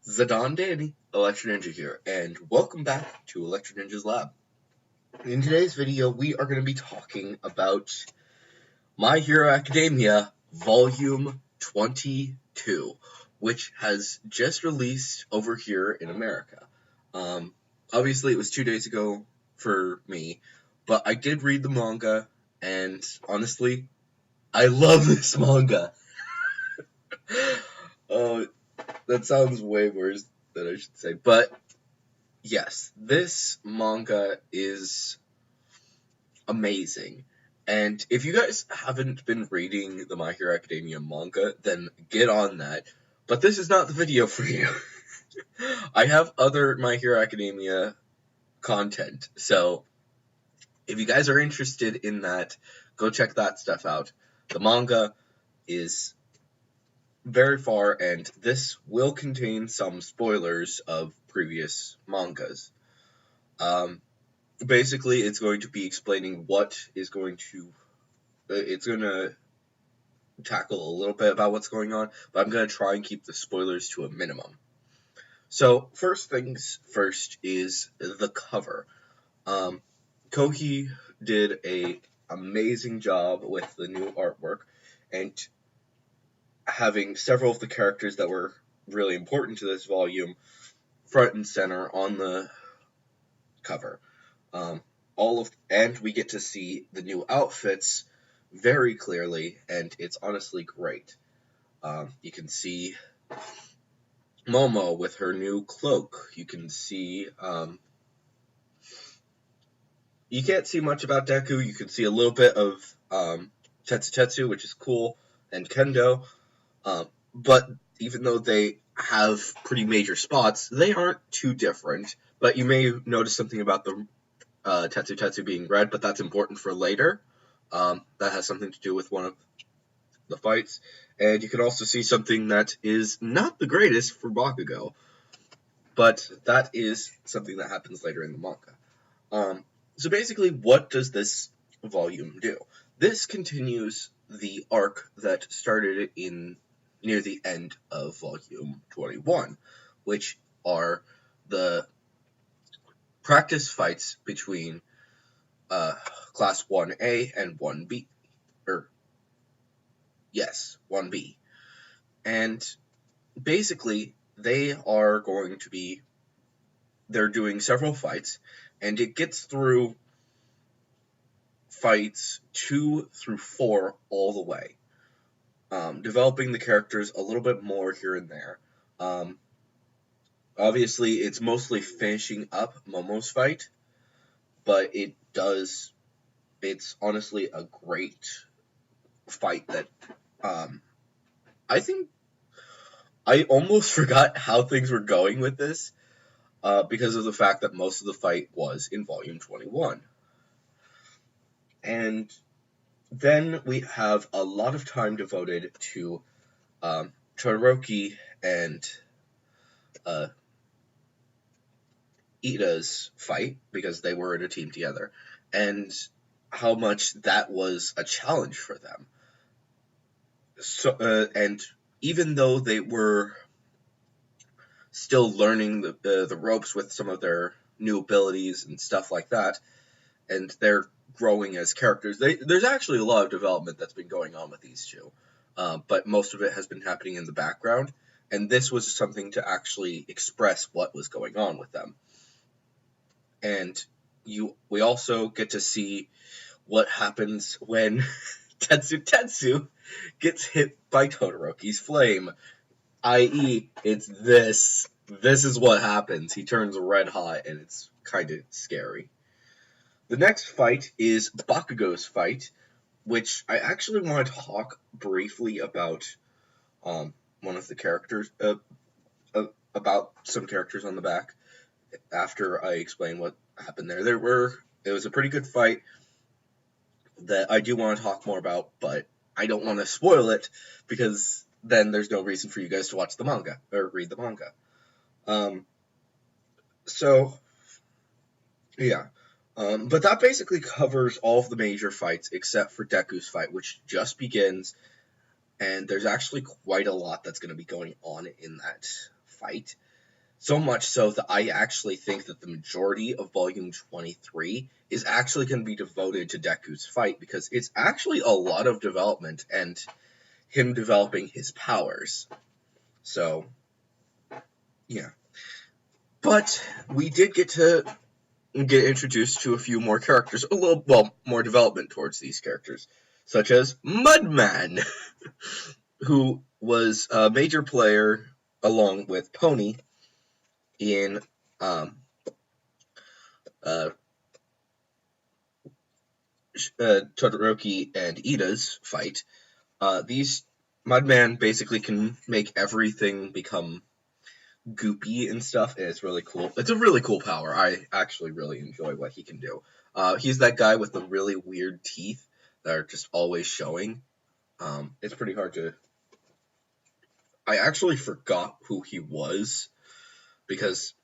Zidane Danny, Electro Ninja here, and welcome back to Electro Ninja's Lab. In today's video, we are going to be talking about My Hero Academia Volume 22, which has just released over here in America. Obviously, it was 2 days ago for me, but I did read the manga, and honestly, I love this manga. That sounds way worse than I should say, but yes, this manga is amazing. And if you guys haven't been reading the My Hero Academia manga, then get on that. But this is not the video for you. I have other My Hero Academia content, so if you guys are interested in that, go check that stuff out. The manga is very far, and this will contain some spoilers of previous mangas. Basically, it's going to be explaining what is going to... It's going to tackle a little bit about what's going on, but I'm going to try and keep the spoilers to a minimum. So, first things first is the cover. Kohi did an amazing job with the new artwork, and having several of the characters that were really important to this volume front and center on the cover. And we get to see the new outfits very clearly, and it's honestly great. You can see Momo with her new cloak. You can see, you can't see much about Deku. You can see a little bit of Tetsu, which is cool, and Kendo. But even though they have pretty major spots, they aren't too different. But you may notice something about the Tetsu being red, but that's important for later. That has something to do with one of the fights. And you can also see something that is not the greatest for Bakugo, but that is something that happens later in the manga. So basically, what does this volume do? This continues the arc that started near the end of volume 21, which are the practice fights between Class 1A and 1B. Yes, 1B. And basically, they're doing several fights, and it gets through fights 2 through 4 all the way, developing the characters a little bit more here and there. Obviously, it's mostly finishing up Momo's fight, but it's honestly a great fight that, I think I almost forgot how things were going with this, because of the fact that most of the fight was in Volume 21. And then we have a lot of time devoted to Todoroki and Ida's fight, because they were in a team together, and how much that was a challenge for them. So, and even though they were still learning the ropes with some of their new abilities and stuff like that, and they're growing as characters, there's actually a lot of development that's been going on with these two, but most of it has been happening in the background, and this was something to actually express what was going on with them. And we also get to see what happens when Tetsu gets hit by Todoroki's flame, i.e., it's this. This is what happens. He turns red hot, and it's kind of scary. The next fight is Bakugo's fight, which I actually want to talk briefly about one of the characters, about some characters on the back, after I explain what happened there. It was a pretty good fight that I do want to talk more about, but I don't want to spoil it, because then there's no reason for you guys to watch the manga, or read the manga. But that basically covers all of the major fights, except for Deku's fight, which just begins, and there's actually quite a lot that's going to be going on in that fight. So much so that I actually think that the majority of Volume 23 is actually going to be devoted to Deku's fight, because it's actually a lot of development and him developing his powers. So, yeah. But we did get introduced to a few more characters, more development towards these characters, such as Mudman, who was a major player along with Pony in uh, Todoroki and Ida's fight. These Mudman basically can make everything become goopy and stuff, and it's really cool. It's a really cool power. I actually really enjoy what he can do. He's that guy with the really weird teeth that are just always showing. It's pretty hard to... I actually forgot who he was, because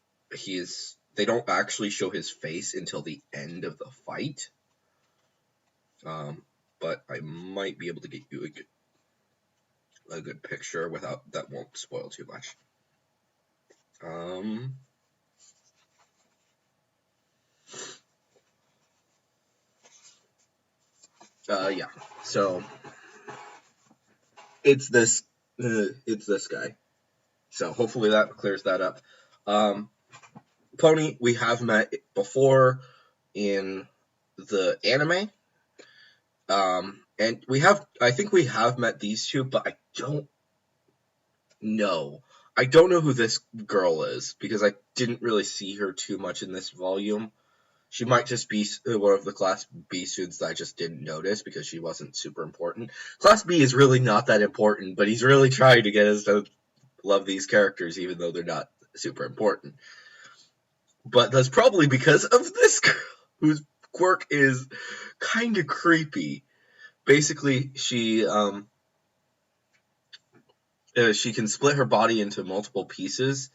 they don't actually show his face until the end of the fight. But I might be able to get you a good picture that won't spoil too much. Yeah. So it's this guy. So hopefully that clears that up. Pony, we have met before in the anime. And I think we have met these two, but I don't know. I don't know who this girl is, because I didn't really see her too much in this volume. She might just be one of the Class B students that I just didn't notice because she wasn't super important. Class B is really not that important, but he's really trying to get us to love these characters even though they're not super important. But that's probably because of this girl, whose quirk is kind of creepy. Basically, she can split her body into multiple pieces,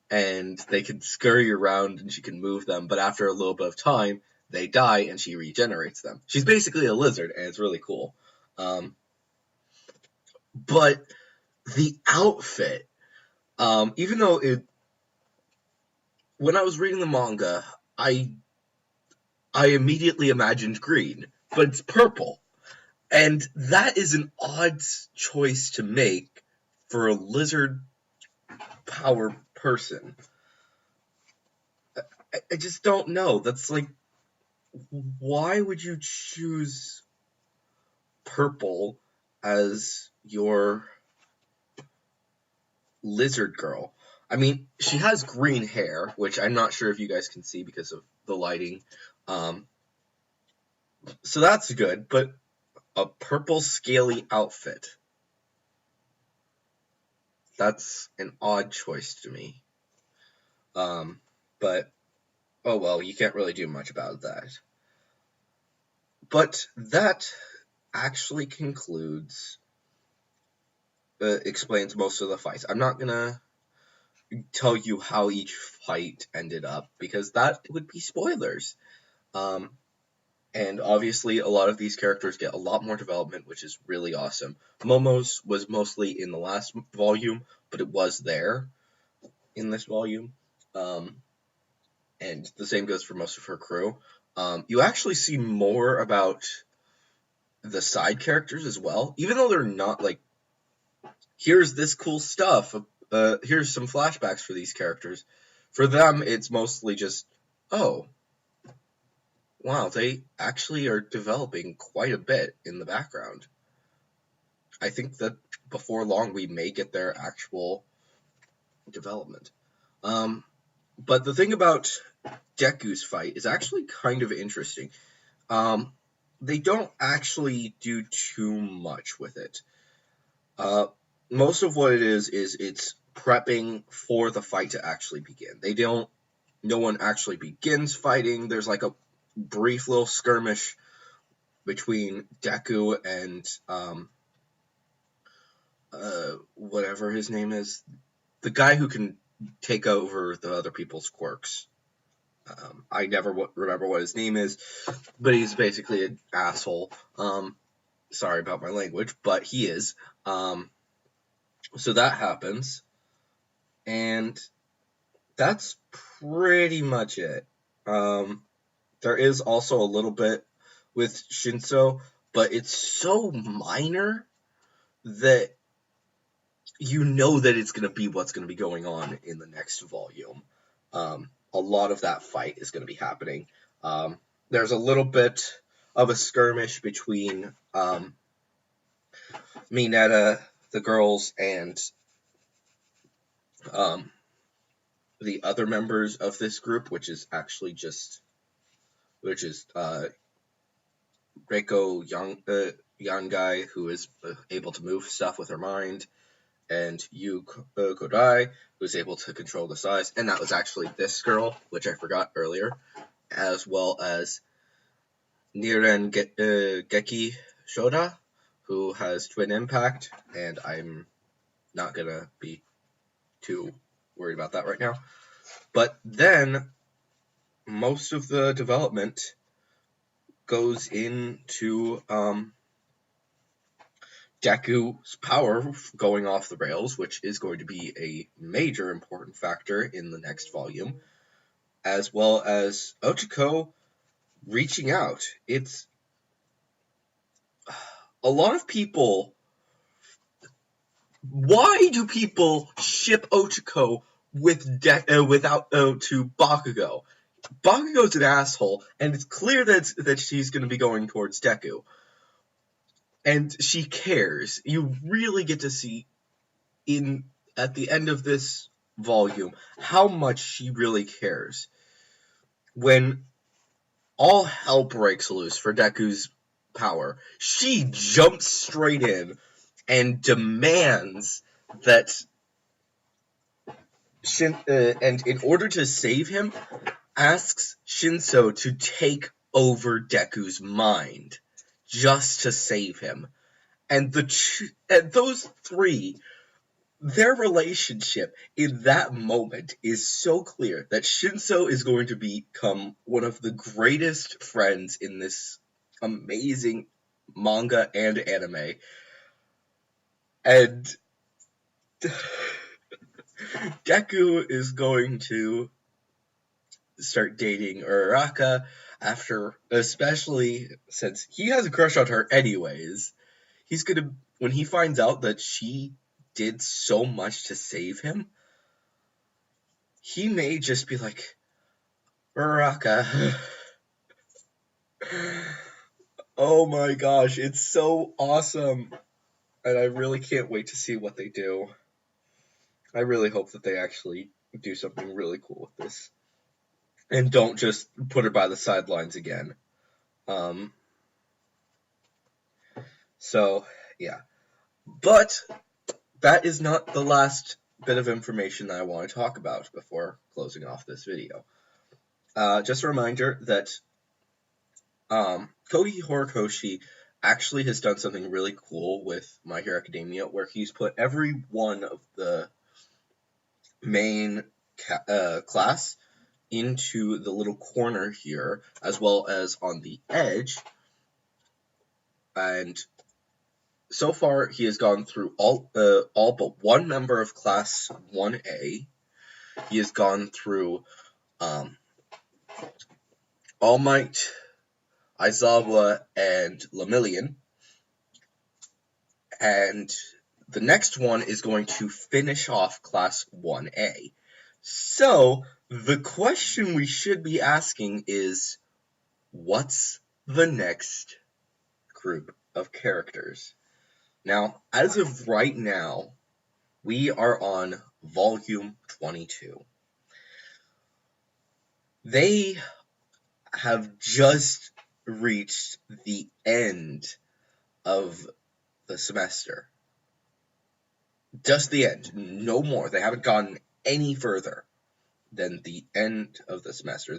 and they can scurry around and she can move them, but after a little bit of time, they die and she regenerates them. She's basically a lizard, and it's really cool. But the outfit, even though when I was reading the manga, I immediately imagined green, but it's purple. And that is an odd choice to make for a lizard power person. I just don't know. That's like, why would you choose purple as your lizard girl? I mean, she has green hair, which I'm not sure if you guys can see because of the lighting. So that's good, but a purple scaly outfit. That's an odd choice to me. But, oh well, you can't really do much about that. But that actually explains most of the fights. I'm not gonna tell you how each fight ended up, because that would be spoilers. And obviously, a lot of these characters get a lot more development, which is really awesome. Momo's was mostly in the last volume, but it was there in this volume. And the same goes for most of her crew. You actually see more about the side characters as well, even though they're not like, here's this cool stuff, here's some flashbacks for these characters. For them, it's mostly just, oh, wow, they actually are developing quite a bit in the background. I think that before long we may get their actual development. But the thing about Deku's fight is actually kind of interesting. They don't actually do too much with it. Most of what it is it's prepping for the fight to actually begin. No one actually begins fighting. There's like a brief little skirmish between Deku and whatever his name is, the guy who can take over the other people's quirks. I never remember what his name is, but he's basically an asshole. Sorry about my language, but he is. So that happens, and that's pretty much it. There is also a little bit with Shinso, but it's so minor that you know that it's going to be what's going to be going on in the next volume. A lot of that fight is going to be happening. There's a little bit of a skirmish between Mineta, the girls, and the other members of this group, which is Reiko young guy who is able to move stuff with her mind, and Yu Kodai, who's able to control the size, and that was actually this girl, which I forgot earlier, as well as Niren Geki Shoda, who has Twin Impact, and I'm not gonna be too worried about that right now. But then most of the development goes into Deku's power going off the rails, which is going to be a major important factor in the next volume, as well as Ochako reaching out. It's a lot of people. Why do people ship Ochako without to Bakugo? Bakugo's an asshole, and it's clear that she's going to be going towards Deku. And she cares. You really get to see at the end of this volume how much she really cares. When all hell breaks loose for Deku's power, she jumps straight in and demands that and in order to save him, asks Shinso to take over Deku's mind just to save him. And those three, their relationship in that moment is so clear that Shinso is going to become one of the greatest friends in this amazing manga and anime. And Deku is going to start dating Uraraka especially since he has a crush on her anyways. When he finds out that she did so much to save him, he may just be like, Uraraka. Oh my gosh, it's so awesome. And I really can't wait to see what they do. I really hope that they actually do something really cool with this. And don't just put her by the sidelines again. So, yeah. But that is not the last bit of information that I want to talk about before closing off this video. Just a reminder that Kogi Horikoshi actually has done something really cool with My Hero Academia, where he's put every one of the main class into the little corner here, as well as on the edge. And so far, he has gone through all but one member of Class 1A. He has gone through All Might, Aizawa, and Lemillion. And the next one is going to finish off Class 1A. So, the question we should be asking is, what's the next group of characters? Now, as of right now, we are on Volume 22. They have just reached the end of the semester. Just the end. No more. They haven't gone any further than the end of the semester.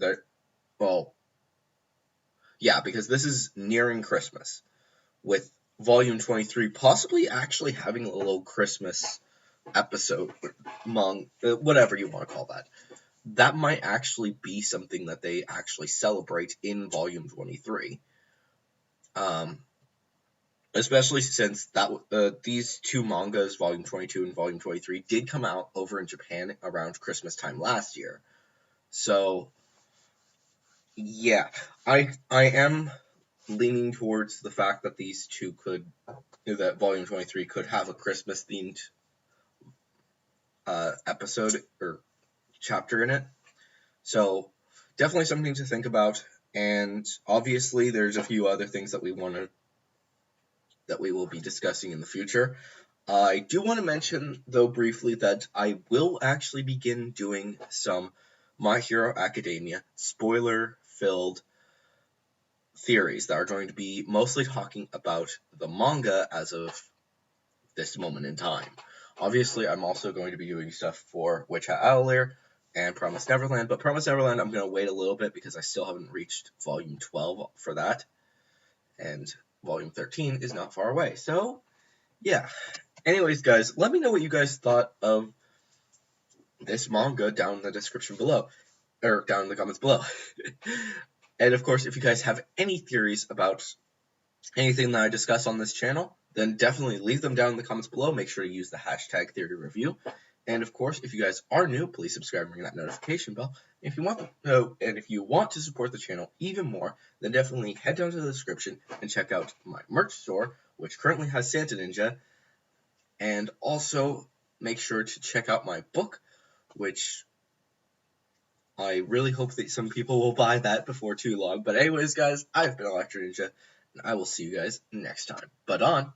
Because this is nearing Christmas, with Volume 23 possibly actually having a little Christmas episode, whatever you want to call that. That might actually be something that they actually celebrate in Volume 23. especially since these two mangas, Volume 22 and Volume 23, did come out over in Japan around Christmas time last year. So, yeah, I am leaning towards the fact that these two that Volume 23 could have a Christmas themed episode or chapter in it. So, definitely something to think about. And obviously, there's a few other things that we will be discussing in the future. I do want to mention, though, briefly that I will actually begin doing some My Hero Academia spoiler-filled theories that are going to be mostly talking about the manga as of this moment in time. Obviously, I'm also going to be doing stuff for Witch Hat Owlier and Promised Neverland, but Promised Neverland I'm going to wait a little bit because I still haven't reached Volume 12 for that, and Volume 13 is not far away. So, yeah. Anyways, guys, let me know what you guys thought of this manga down in the description below, or down in the comments below. And of course, if you guys have any theories about anything that I discuss on this channel, then definitely leave them down in the comments below. Make sure to use the hashtag theory review. And of course, if you guys are new, please subscribe and ring that notification bell. And if you want to support the channel even more, then definitely head down to the description and check out my merch store, which currently has Santa Ninja. And also make sure to check out my book, which I really hope that some people will buy that before too long. But anyways, guys, I've been Electro Ninja, and I will see you guys next time. But on.